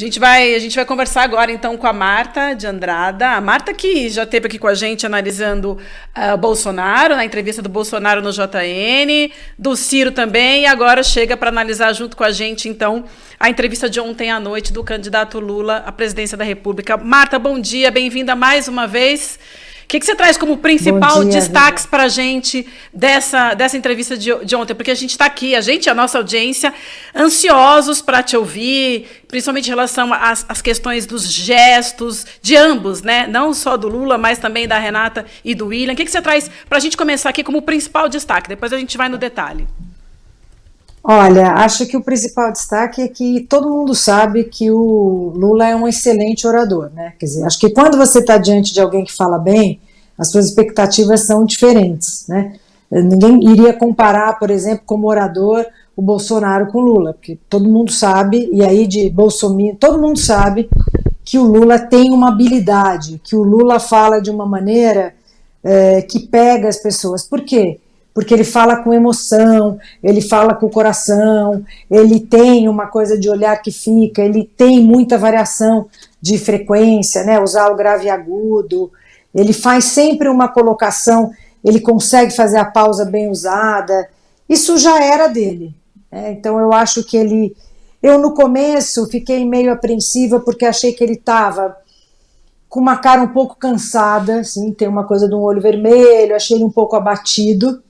A gente vai conversar agora, então, com a Marta de Andrada. A Marta que já esteve aqui com a gente analisando o Bolsonaro, na entrevista do Bolsonaro no JN, do Ciro também, e agora chega para analisar junto com a gente, então, a entrevista de ontem à noite do candidato Lula à presidência da República. Marta, bom dia, bem-vinda mais uma vez. O que você traz como principal destaques para a gente dessa entrevista de ontem? Porque a gente está aqui, a nossa audiência, ansiosos para te ouvir, principalmente em relação às questões dos gestos de ambos, né? Não só do Lula, mas também da Renata e do William. O que você traz para a gente começar aqui como principal destaque? Depois a gente vai no detalhe. Olha, acho que o principal destaque é que todo mundo sabe que o Lula é um excelente orador, né? Quer dizer, acho que quando você está diante de alguém que fala bem, as suas expectativas são diferentes, né? Ninguém iria comparar, por exemplo, como orador, o Bolsonaro com o Lula, porque todo mundo sabe, e aí de Bolsonaro, todo mundo sabe que o Lula tem uma habilidade, que o Lula fala de uma maneira que pega as pessoas. Por quê? Porque ele fala com emoção, ele fala com o coração, ele tem uma coisa de olhar que fica, ele tem muita variação de frequência, né, usar o grave e agudo, ele faz sempre uma colocação, ele consegue fazer a pausa bem usada, isso já era dele, né? Então eu acho que eu no começo fiquei meio apreensiva porque achei que ele estava com uma cara um pouco cansada, assim, tem uma coisa de um olho vermelho, achei ele um pouco abatido,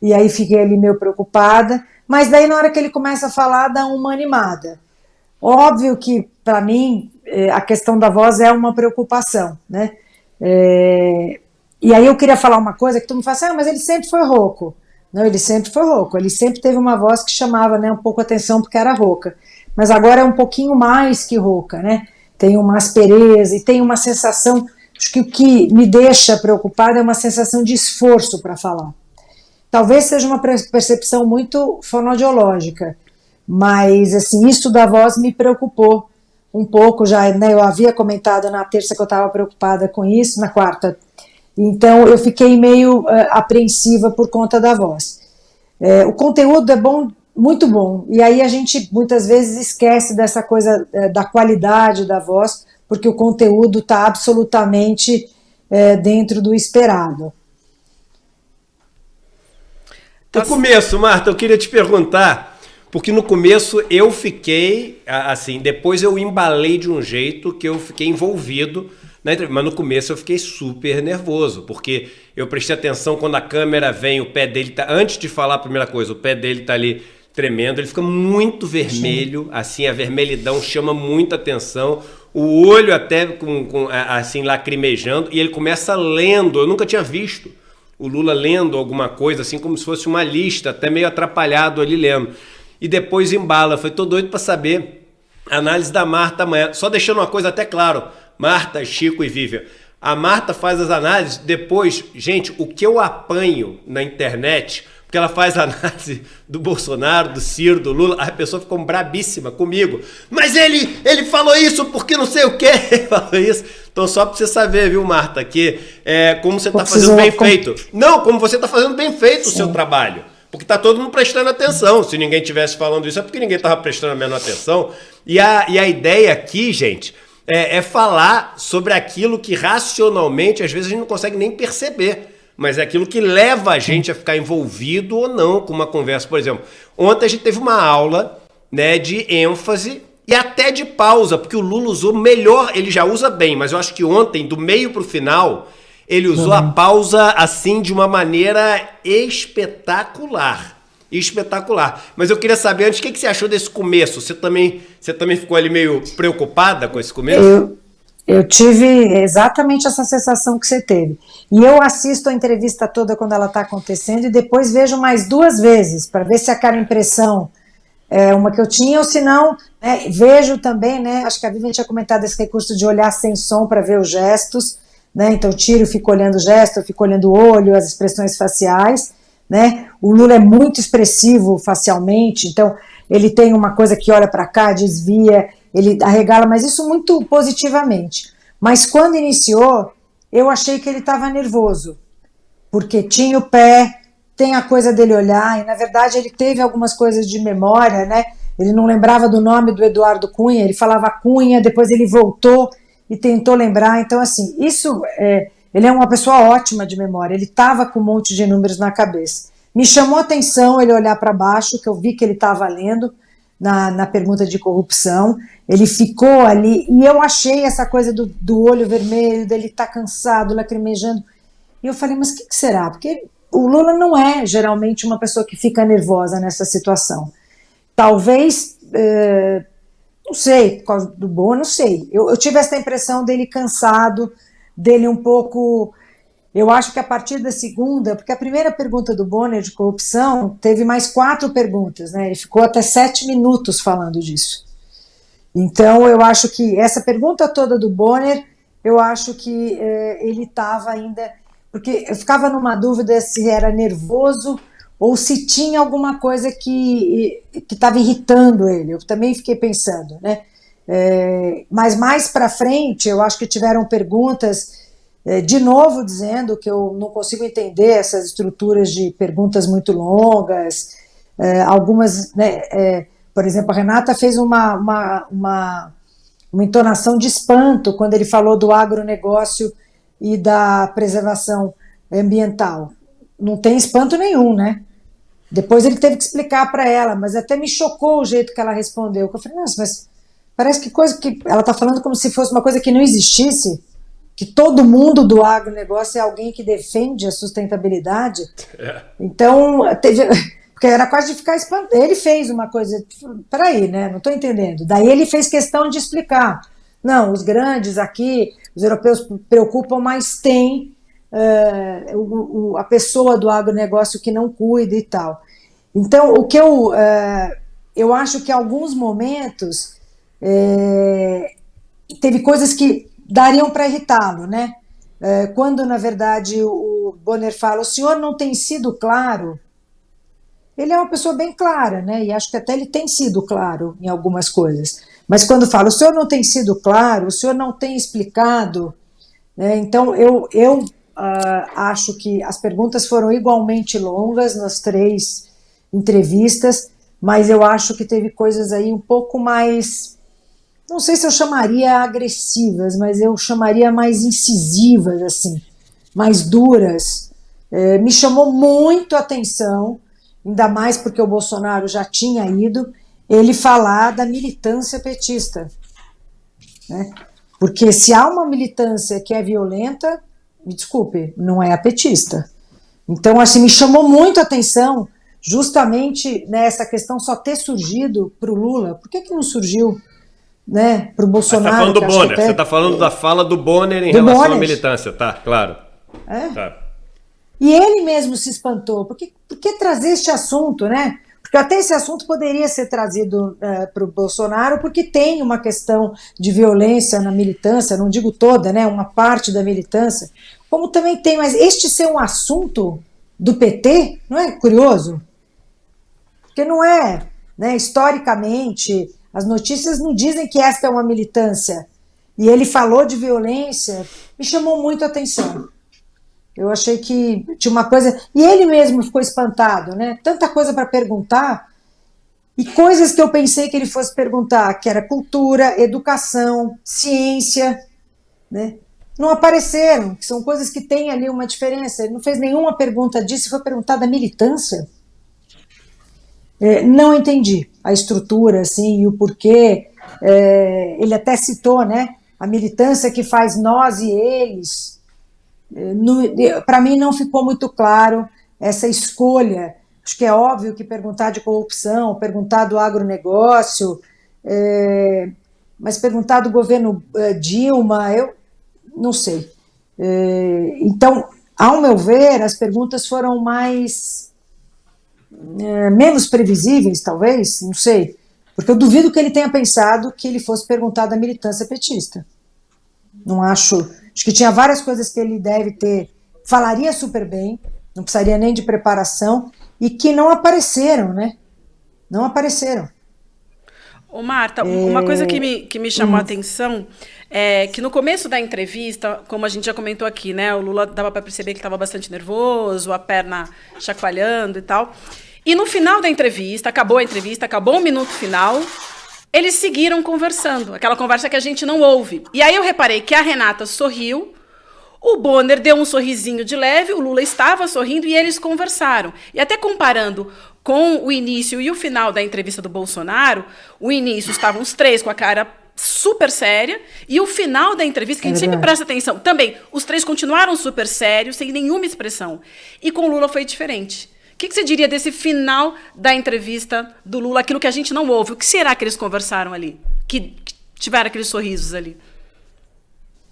e aí fiquei ali meio preocupada, mas daí na hora que ele começa a falar, dá uma animada. Óbvio que, para mim, a questão da voz é uma preocupação, né? E aí eu queria falar uma coisa que todo mundo fala assim, mas ele sempre foi rouco. Não, ele sempre foi rouco, ele sempre teve uma voz que chamava, né, um pouco a atenção porque era rouca. Mas agora é um pouquinho mais que rouca, né? Tem uma aspereza e tem uma sensação, acho que o que me deixa preocupada é uma sensação de esforço para falar. Talvez seja uma percepção muito fonoaudiológica, mas assim, isso da voz me preocupou um pouco já, né? Eu havia comentado na terça que eu estava preocupada com isso, na quarta. Então eu fiquei meio apreensiva por conta da voz. O conteúdo é bom, muito bom, e aí a gente muitas vezes esquece dessa coisa da qualidade da voz, porque o conteúdo está absolutamente dentro do esperado. No começo, Marta, eu queria te perguntar, porque no começo eu fiquei, assim, depois eu embalei de um jeito que eu fiquei envolvido na entrevista, mas no começo eu fiquei super nervoso, porque eu prestei atenção quando a câmera vem, o pé dele tá, antes de falar a primeira coisa, o pé dele tá ali tremendo, ele fica muito vermelho, assim, a vermelhidão chama muita atenção, o olho até assim, lacrimejando, e ele começa lendo, eu nunca tinha visto o Lula lendo alguma coisa, assim como se fosse uma lista, até meio atrapalhado ali lendo. E depois embala, foi todo doido para saber a análise da Marta amanhã. Só deixando uma coisa até claro, Marta, Chico e Vivian, a Marta faz as análises, depois, gente, o que eu apanho na internet, porque ela faz a análise do Bolsonaro, do Ciro, do Lula, a pessoa ficou brabíssima comigo. Mas ele falou isso porque não sei o quê, ele falou isso. Então só pra você saber, viu, Marta, que como você tá fazendo bem feito. Não, como você tá fazendo bem feito o seu trabalho. Porque tá todo mundo prestando atenção. Se ninguém tivesse falando isso, é porque ninguém tava prestando a menor atenção. E a ideia aqui, gente, é falar sobre aquilo que racionalmente, às vezes, a gente não consegue nem perceber. Mas é aquilo que leva a gente a ficar envolvido ou não com uma conversa. Por exemplo, ontem a gente teve uma aula, né, de ênfase e até de pausa, porque o Lula usou melhor, ele já usa bem, mas eu acho que ontem, do meio para o final, ele usou a pausa assim de uma maneira espetacular. Espetacular. Mas eu queria saber antes, o que você achou desse começo? Você também ficou ali meio preocupada com esse começo? Eu tive exatamente essa sensação que você teve. E eu assisto a entrevista toda quando ela está acontecendo e depois vejo mais 2 vezes, para ver se aquela impressão é uma que eu tinha, ou se não, vejo também, né, acho que a Vivian tinha comentado esse recurso de olhar sem som para ver os gestos, né, então tiro, fico olhando o gesto, eu fico olhando o olho, as expressões faciais, né, o Lula é muito expressivo facialmente, então ele tem uma coisa que olha para cá, desvia, ele arregala, mas isso muito positivamente. Mas quando iniciou, eu achei que ele estava nervoso, porque tinha o pé, tem a coisa dele olhar, e na verdade ele teve algumas coisas de memória, né? ele não lembrava do nome do Eduardo Cunha, ele falava Cunha, depois ele voltou e tentou lembrar. Então, assim, ele é uma pessoa ótima de memória, ele estava com um monte de números na cabeça. Me chamou a atenção ele olhar para baixo, que eu vi que ele estava lendo na pergunta de corrupção, ele ficou ali, e eu achei essa coisa do olho vermelho, dele estar cansado, lacrimejando, e eu falei, mas o que será? Porque o Lula não é geralmente uma pessoa que fica nervosa nessa situação. Talvez, não sei, por causa do Bonner, não sei. Eu tive essa impressão dele cansado, dele um pouco... Eu acho que a partir da segunda, porque a primeira pergunta do Bonner de corrupção teve mais 4 perguntas, né? Ele ficou até 7 minutos falando disso. Então, eu acho que essa pergunta toda do Bonner, eu acho que ele estava ainda... Porque eu ficava numa dúvida se era nervoso ou se tinha alguma coisa que estava irritando ele. Eu também fiquei pensando, né? Mas mais para frente, eu acho que tiveram perguntas... de novo dizendo que eu não consigo entender essas estruturas de perguntas muito longas, algumas, né, por exemplo, a Renata fez uma entonação de espanto quando ele falou do agronegócio e da preservação ambiental. Não tem espanto nenhum, né? Depois ele teve que explicar para ela, mas até me chocou o jeito que ela respondeu. Eu falei, nossa, mas parece que coisa que ela está falando como se fosse uma coisa que não existisse. Que todo mundo do agronegócio é alguém que defende a sustentabilidade. Então, porque era quase de ficar espantado. Ele fez uma coisa, peraí, né? Não estou entendendo. Daí ele fez questão de explicar. Não, os grandes aqui, os europeus preocupam, mas tem a pessoa do agronegócio que não cuida e tal. Então, o que eu acho que em alguns momentos teve coisas que dariam para irritá-lo, né? Quando, na verdade, o Bonner fala, o senhor não tem sido claro, ele é uma pessoa bem clara, né? E acho que até ele tem sido claro em algumas coisas. Mas quando fala, o senhor não tem sido claro, o senhor não tem explicado, né? Então eu acho que as perguntas foram igualmente longas nas 3 entrevistas, mas eu acho que teve coisas aí um pouco mais... Não sei se eu chamaria agressivas, mas eu chamaria mais incisivas, assim, mais duras. Me chamou muito a atenção, ainda mais porque o Bolsonaro já tinha ido, ele falar da militância petista. Né? Porque se há uma militância que é violenta, me desculpe, não é a petista. Então, assim, me chamou muito a atenção justamente nessa questão só ter surgido para o Lula. Por que não surgiu? Né, para o Bolsonaro. Você está falando do Bonner, você está falando da fala do Bonner em relação à militância, tá? Claro. Tá. E ele mesmo se espantou. Por que trazer este assunto, né? Porque até esse assunto poderia ser trazido para o Bolsonaro, porque tem uma questão de violência na militância, não digo toda, né? Uma parte da militância, como também tem, mas este ser um assunto do PT, não é curioso? Porque não é, né? Historicamente. As notícias não dizem que esta é uma militância. E ele falou de violência, me chamou muito a atenção. Eu achei que tinha uma coisa... E ele mesmo ficou espantado, né? Tanta coisa para perguntar, e coisas que eu pensei que ele fosse perguntar, que era cultura, educação, ciência, né? Não apareceram, que são coisas que têm ali uma diferença. Ele não fez nenhuma pergunta disso, foi perguntar da militância. Não entendi a estrutura assim, e o porquê. Ele até citou, né, a militância que faz nós e eles. Para mim não ficou muito claro essa escolha. Acho que é óbvio que perguntar de corrupção, perguntar do agronegócio, mas perguntar do governo Dilma, eu não sei. Então, ao meu ver, as perguntas foram menos previsíveis, talvez, não sei, porque eu duvido que ele tenha pensado que ele fosse perguntar da militância petista. Não acho que tinha várias coisas que ele deve ter, falaria super bem, não precisaria nem de preparação, e que não apareceram, né? Não apareceram. Ô Marta, uma coisa que me chamou a atenção é que no começo da entrevista, como a gente já comentou aqui, né, o Lula dava para perceber que estava bastante nervoso, a perna chacoalhando e tal. E no final da entrevista, acabou o minuto final, eles seguiram conversando, aquela conversa que a gente não ouve. E aí eu reparei que a Renata sorriu, o Bonner deu um sorrisinho de leve, o Lula estava sorrindo e eles conversaram. E até comparando com o início e o final da entrevista do Bolsonaro, o início estavam os três com a cara super séria, e o final da entrevista, que a gente sempre presta atenção, também, os três continuaram super sérios, sem nenhuma expressão. E com o Lula foi diferente. O que você diria desse final da entrevista do Lula, aquilo que a gente não ouve? O que será que eles conversaram ali? Que tiveram aqueles sorrisos ali?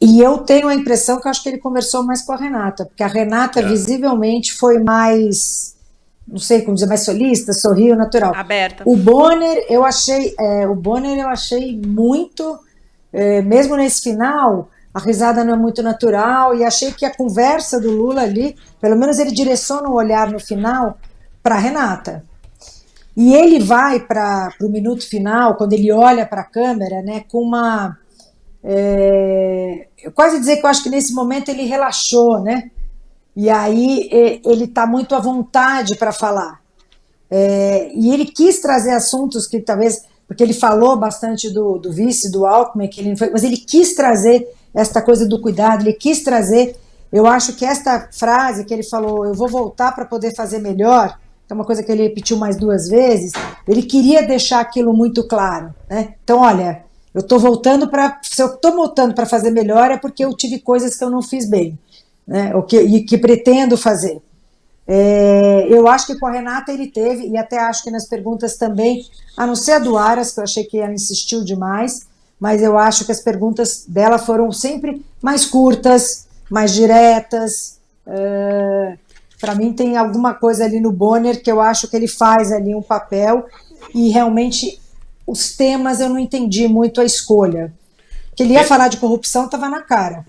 E eu tenho a impressão que eu acho que ele conversou mais com a Renata, porque a Renata visivelmente foi mais, não sei como dizer, mais solista, sorriu, natural. Aberta. O Bonner eu achei muito, mesmo nesse final, a risada não é muito natural, e achei que a conversa do Lula ali, pelo menos ele direciona o olhar no final para a Renata. E ele vai para o minuto final, quando ele olha para a câmera, né, com uma... eu quase dizer que eu acho que nesse momento ele relaxou, né? E aí ele está muito à vontade para falar. E ele quis trazer assuntos que talvez, porque ele falou bastante do vice, do Alckmin, que ele foi, mas ele quis trazer esta coisa do cuidado, ele quis trazer, eu acho que esta frase que ele falou, eu vou voltar para poder fazer melhor, que é uma coisa que ele repetiu mais 2 vezes, ele queria deixar aquilo muito claro, né? Então, olha, se eu estou voltando para fazer melhor é porque eu tive coisas que eu não fiz bem, né? E que pretendo fazer. Eu acho que com a Renata ele teve, e até acho que nas perguntas também, a não ser a do Aras, que eu achei que ela insistiu demais, mas eu acho que as perguntas dela foram sempre mais curtas, mais diretas. Para mim tem alguma coisa ali no Bonner que eu acho que ele faz ali um papel, e realmente os temas eu não entendi muito a escolha. Que ele ia falar de corrupção, estava na cara.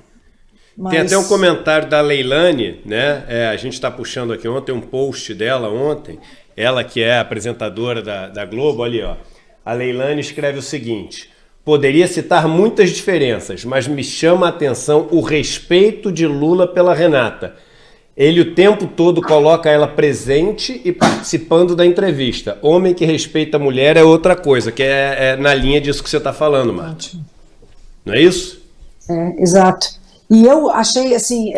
Mas... Tem até um comentário da Leilani, né? A gente está puxando aqui ontem um post dela ontem, ela que é apresentadora da Globo, ali, ó. A Leilani escreve o seguinte: poderia citar muitas diferenças, mas me chama a atenção o respeito de Lula pela Renata. Ele o tempo todo coloca ela presente e participando da entrevista. Homem que respeita a mulher é outra coisa, que é na linha disso que você está falando, Marta. Não é isso? Exato. E eu achei, assim,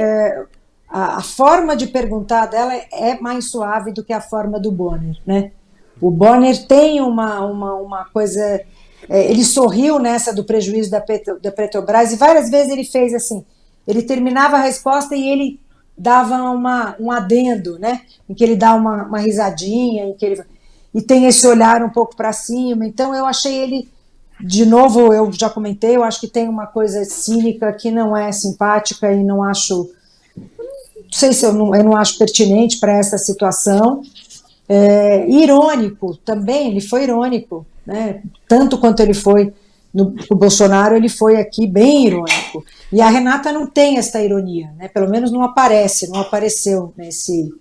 a forma de perguntar dela é mais suave do que a forma do Bonner, né? O Bonner tem uma coisa... ele sorriu nessa do prejuízo da Petrobras, e várias vezes ele fez assim, ele terminava a resposta e ele dava um adendo, né? Em que ele dá uma risadinha, e tem esse olhar um pouco para cima. Então eu achei ele, de novo, eu já comentei, eu acho que tem uma coisa cínica que não é simpática, e não acho, não sei se eu não acho pertinente para essa situação. Irônico também, ele foi irônico, né? Tanto quanto ele foi no Bolsonaro, ele foi aqui bem irônico. E a Renata não tem essa ironia, né? Pelo menos não apareceu nesse...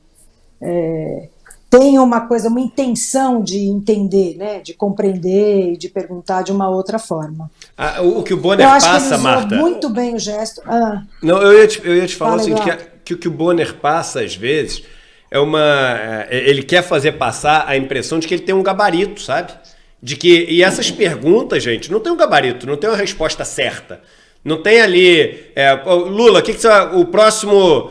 tem uma coisa, uma intenção de entender, né? De compreender e de perguntar de uma outra forma. O que o Bonner passa, Marta... muito bem o gesto. Não, eu ia te falar o seguinte, que o que o Bonner passa, às vezes, ele quer fazer passar a impressão de que ele tem um gabarito, sabe? E essas perguntas, gente, não tem um gabarito, não tem uma resposta certa. Não tem ali, Lula, o próximo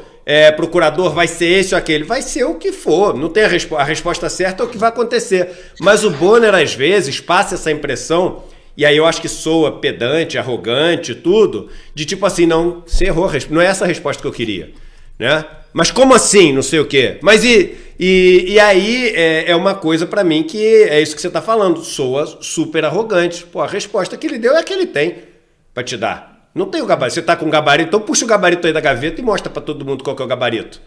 procurador vai ser esse ou aquele? Vai ser o que for, não tem a resposta certa é o que vai acontecer. Mas o Bonner, às vezes, passa essa impressão, e aí eu acho que soa pedante, arrogante, tudo, de tipo assim, não, você errou, não é essa a resposta que eu queria, né? Mas como assim, não sei o quê? Mas e aí é uma coisa pra mim que é isso que você tá falando, soa super arrogante. Pô, a resposta que ele deu é a que ele tem pra te dar. Não tem o gabarito. Você tá com o gabarito, então puxa o gabarito aí da gaveta e mostra pra todo mundo qual que é o gabarito.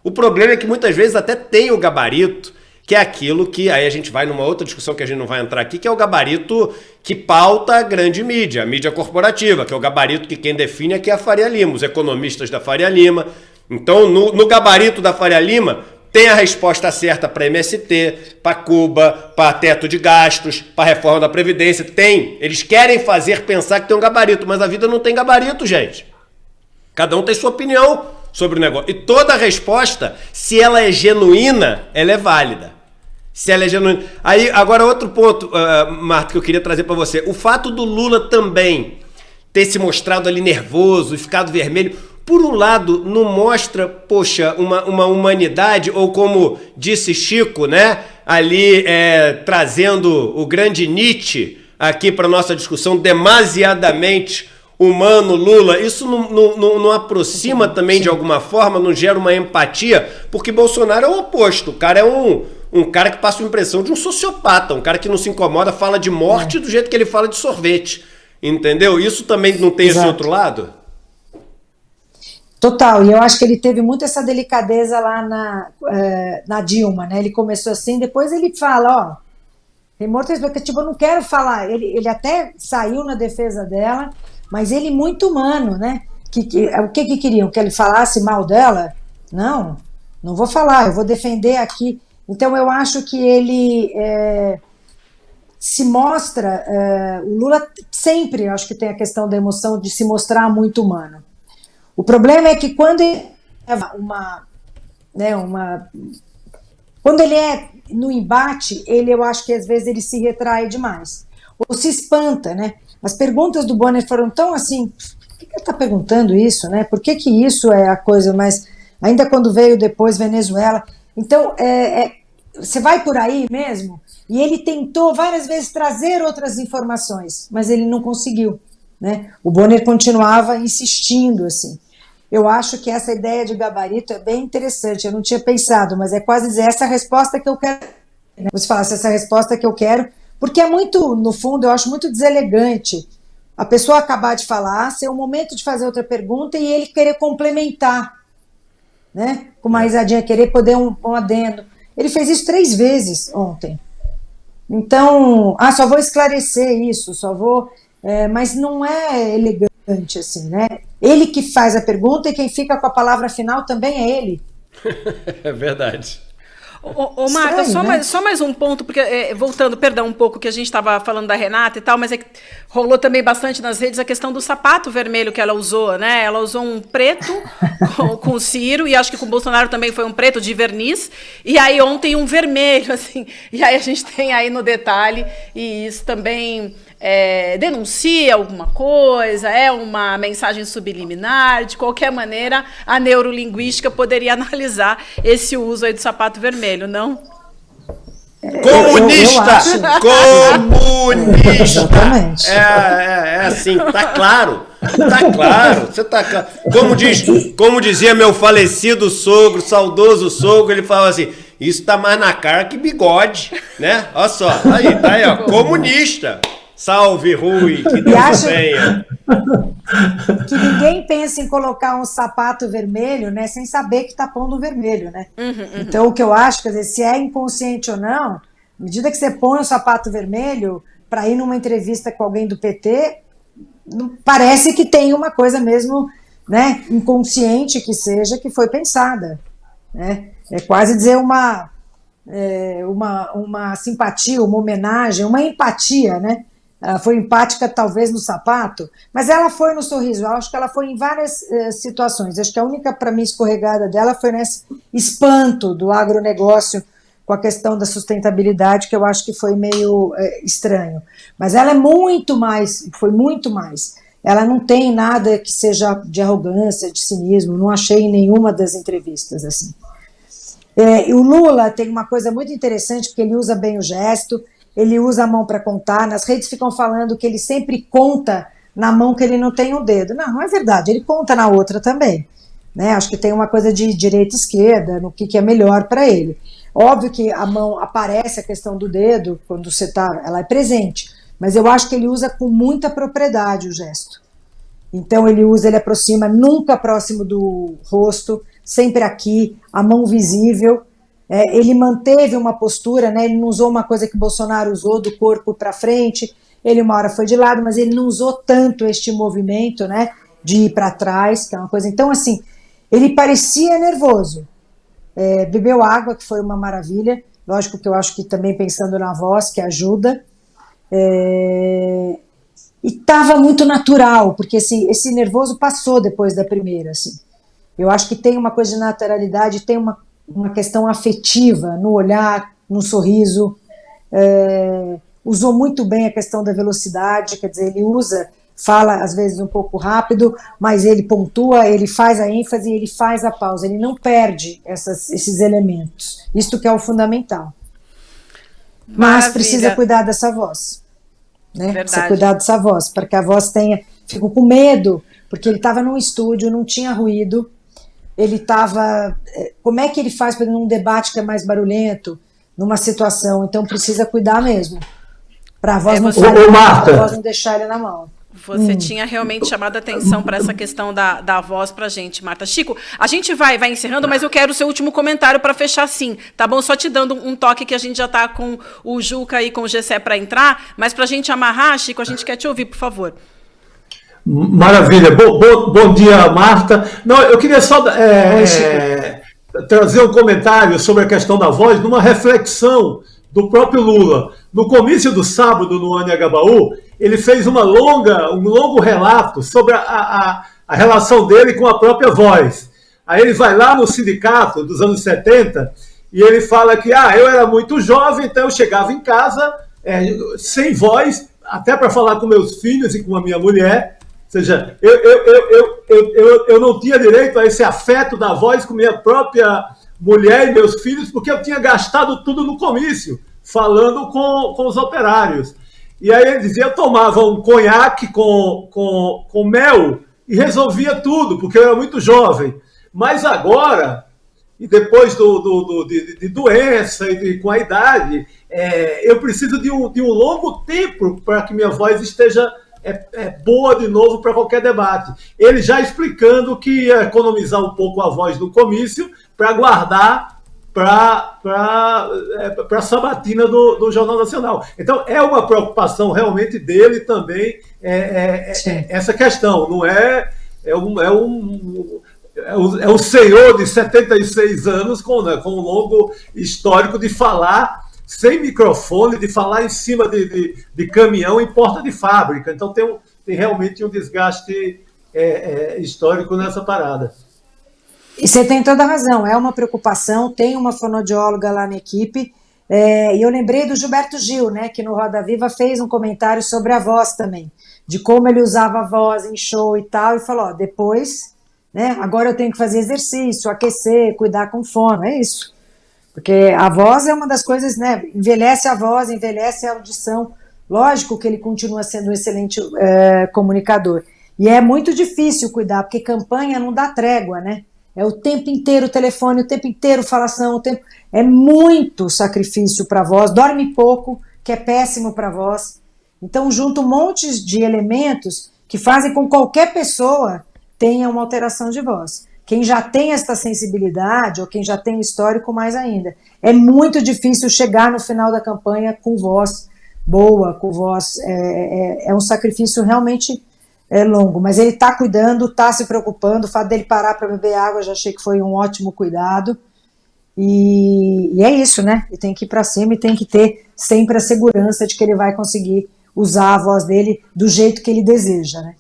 O problema é que muitas vezes até tem o gabarito, que é aquilo que, aí a gente vai numa outra discussão que a gente não vai entrar aqui, que é o gabarito que pauta a grande mídia, a mídia corporativa, que é o gabarito que quem define aqui é a Faria Lima, os economistas da Faria Lima. Então, no gabarito da Faria Lima, tem a resposta certa para MST, para Cuba, para teto de gastos, para reforma da Previdência. Tem. Eles querem fazer pensar que tem um gabarito, mas a vida não tem gabarito, gente. Cada um tem sua opinião sobre o negócio. E toda resposta, se ela é genuína, ela é válida. Se elegendo. Aí, agora outro ponto, Marta, que eu queria trazer para você. O fato do Lula também ter se mostrado ali nervoso e ficado vermelho, por um lado, não mostra, poxa, uma humanidade, ou como disse Chico, né? Ali trazendo o grande Nietzsche aqui para nossa discussão, demasiadamente humano Lula. Isso não aproxima também de alguma forma, não gera uma empatia, porque Bolsonaro é o oposto. O cara é um cara que passa a impressão de um sociopata, um cara que não se incomoda, fala de morte do jeito que ele fala de sorvete. Entendeu? Isso também não tem esse outro lado? Total, e eu acho que ele teve muito essa delicadeza lá na Dilma, né? Ele começou assim, depois ele fala, ó, tem morto expectativa, eu não quero falar. Ele até saiu na defesa dela, mas ele muito humano, né? O que queriam? Que ele falasse mal dela? Não vou falar, eu vou defender aqui. Então eu acho que ele se mostra, o Lula sempre, acho que tem a questão da emoção de se mostrar muito humano. O problema é que quando ele quando ele é no embate, eu acho que às vezes ele se retrai demais, ou se espanta, né? As perguntas do Bonner foram tão assim, por que ele está perguntando isso, né? Por que isso é a coisa mais... Ainda quando veio depois Venezuela. Então, você vai por aí mesmo? E ele tentou várias vezes trazer outras informações, mas ele não conseguiu, né? O Bonner continuava insistindo, assim. Eu acho que essa ideia de gabarito é bem interessante, eu não tinha pensado, mas é quase dizer, essa resposta que eu quero, né? Você fala, essa resposta que eu quero, porque é muito, no fundo, eu acho muito deselegante a pessoa acabar de falar, ser o momento de fazer outra pergunta e ele querer complementar, né? Com uma risadinha, querer poder um adendo. Ele fez isso 3 vezes ontem. Então, só vou esclarecer isso, mas não é elegante assim, né? Ele que faz a pergunta e quem fica com a palavra final também é ele. É verdade. Ô Marta, só mais um ponto, porque voltando, perdão, um pouco que a gente estava falando da Renata e tal, mas rolou também bastante nas redes a questão do sapato vermelho que ela usou, né? Ela usou um preto com o Ciro, e acho que com o Bolsonaro também foi um preto de verniz, e aí ontem um vermelho, assim, e aí a gente tem aí no detalhe, e isso também denuncia alguma coisa, é uma mensagem subliminar, de qualquer maneira, a neurolinguística poderia analisar esse uso aí do sapato vermelho, não? Comunista! Comunista! Exatamente. É assim, tá claro. Tá claro, você tá claro. Como dizia meu falecido sogro, saudoso sogro, ele falava assim, isso tá mais na cara que bigode, né? Olha só, tá aí, ó, comunista. Salve, Rui, que Deus venha. Que ninguém pensa em colocar um sapato vermelho, né, sem saber que está pondo vermelho, né? Então, o que eu acho, quer dizer, se é inconsciente ou não, à medida que você põe um sapato vermelho para ir numa entrevista com alguém do PT, parece que tem uma coisa mesmo, né, inconsciente que seja, que foi pensada, né? É quase dizer uma simpatia, uma homenagem, uma empatia, né? Ela foi empática talvez no sapato, mas ela foi no sorriso. Eu acho que ela foi em várias situações. Acho que a única, para mim, escorregada dela foi nesse espanto do agronegócio com a questão da sustentabilidade, que eu acho que foi meio estranho. Mas ela é muito mais, foi muito mais. Ela não tem nada que seja de arrogância, de cinismo, não achei em nenhuma das entrevistas, assim. E o Lula tem uma coisa muito interessante, porque ele usa bem o gesto, ele usa a mão para contar, nas redes ficam falando que ele sempre conta na mão que ele não tem o dedo. Não é verdade, ele conta na outra também, né? Acho que tem uma coisa de direita e esquerda, no que é melhor para ele. Óbvio que a mão aparece a questão do dedo, quando você está, ela é presente, mas eu acho que ele usa com muita propriedade o gesto. Então ele aproxima, nunca próximo do rosto, sempre aqui, a mão visível. Ele manteve uma postura, né? Ele não usou uma coisa que o Bolsonaro usou, do corpo para frente, ele uma hora foi de lado, mas ele não usou tanto este movimento, né, de ir para trás, que é uma coisa... Então, assim, ele parecia nervoso, bebeu água, que foi uma maravilha, lógico que eu acho que também pensando na voz, que ajuda, e estava muito natural, porque assim, esse nervoso passou depois da primeira, assim. Eu acho que tem uma coisa de naturalidade, tem uma questão afetiva no olhar, num sorriso, usou muito bem a questão da velocidade, quer dizer, ele fala às vezes um pouco rápido, mas ele pontua, ele faz a ênfase, ele faz a pausa, ele não perde esses elementos. Isto que é o fundamental. Mas precisa cuidar dessa voz, né? Precisa cuidar dessa voz, para que a voz tenha... Fico com medo, porque ele estava num estúdio, não tinha ruído, ele estava... Como é que ele faz para num debate que é mais barulhento, numa situação? Então precisa cuidar mesmo, para a voz não deixar ele na mão. Você tinha realmente chamado a atenção para essa questão da voz para a gente, Marta. Chico, a gente vai encerrando, mas eu quero o seu último comentário para fechar sim, tá bom? Só te dando um toque que a gente já está com o Juca e com o Gessé para entrar, mas para a gente amarrar, Chico, a gente quer te ouvir, por favor. Maravilha. Bom dia, Marta. Não, eu queria só trazer um comentário sobre a questão da voz, numa reflexão do próprio Lula. No comício do sábado, no Anhangabaú, ele fez um longo relato sobre a relação dele com a própria voz. Aí ele vai lá no sindicato dos anos 70 e ele fala que eu era muito jovem, então eu chegava em casa sem voz, até para falar com meus filhos e com a minha mulher. Ou seja, eu não tinha direito a esse afeto da voz com minha própria mulher e meus filhos, porque eu tinha gastado tudo no comício, falando com os operários. E aí ele dizia, eu tomava um conhaque com mel e resolvia tudo, porque eu era muito jovem. Mas agora, e depois de doença e com a idade, eu preciso de um longo tempo para que minha voz esteja boa de novo para qualquer debate. Ele já explicando que ia economizar um pouco a voz no comício para guardar para a sabatina do Jornal Nacional. Então, é uma preocupação realmente dele também, essa questão. Não é um senhor de 76 anos com um longo histórico de falar sem microfone, de falar em cima de caminhão em porta de fábrica. Então, tem realmente um desgaste histórico nessa parada. E você tem toda a razão, é uma preocupação, tem uma fonoaudióloga lá na equipe, e eu lembrei do Gilberto Gil, né, que no Roda Viva fez um comentário sobre a voz também, de como ele usava a voz em show e tal, e falou, depois, né, agora eu tenho que fazer exercício, aquecer, cuidar com fono, é isso. Porque a voz é uma das coisas, né, envelhece a voz, envelhece a audição, lógico que ele continua sendo um excelente comunicador, e é muito difícil cuidar, porque campanha não dá trégua, né, é o tempo inteiro o telefone, o tempo inteiro falação, é muito sacrifício para a voz, dorme pouco, que é péssimo para a voz. Então junta um monte de elementos que fazem com que qualquer pessoa tenha uma alteração de voz. Quem já tem essa sensibilidade, ou quem já tem histórico, mais ainda. É muito difícil chegar no final da campanha com voz boa, com voz... É um sacrifício realmente... longo, mas ele está cuidando, está se preocupando, o fato dele parar para beber água, já achei que foi um ótimo cuidado, e é isso, né, ele tem que ir para cima e tem que ter sempre a segurança de que ele vai conseguir usar a voz dele do jeito que ele deseja, né.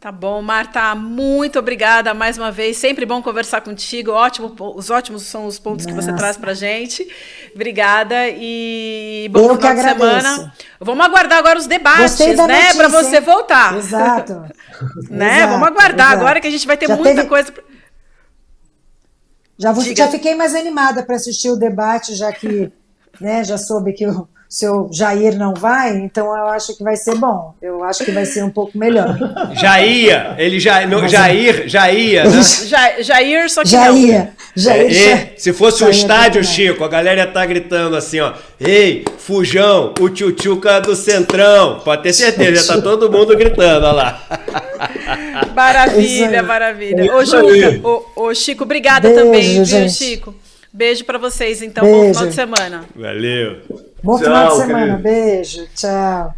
Tá bom, Marta, muito obrigada mais uma vez, sempre bom conversar contigo, os ótimos são os pontos que você traz pra gente, obrigada e bom final de semana. Vamos aguardar agora os debates, né, para você voltar. Exato. Né? Exato, vamos aguardar agora que a gente vai ter muita coisa. Já fiquei mais animada para assistir o debate, já que, né, já soube que o seu Jair não vai, então eu acho que vai ser bom. Eu acho que vai ser um pouco melhor. Já ia, né? Jair, só que Jair, se fosse um estádio, Chico, a galera ia tá gritando assim, ó, ei, Fujão, o tchutchuca do Centrão, pode ter certeza, já tá todo mundo gritando, olha lá. Maravilha, maravilha. Ô, Chico, obrigada também, viu, Chico? Beijo pra vocês, então, bom final de semana. Valeu. Bom final de semana, beijo, tchau.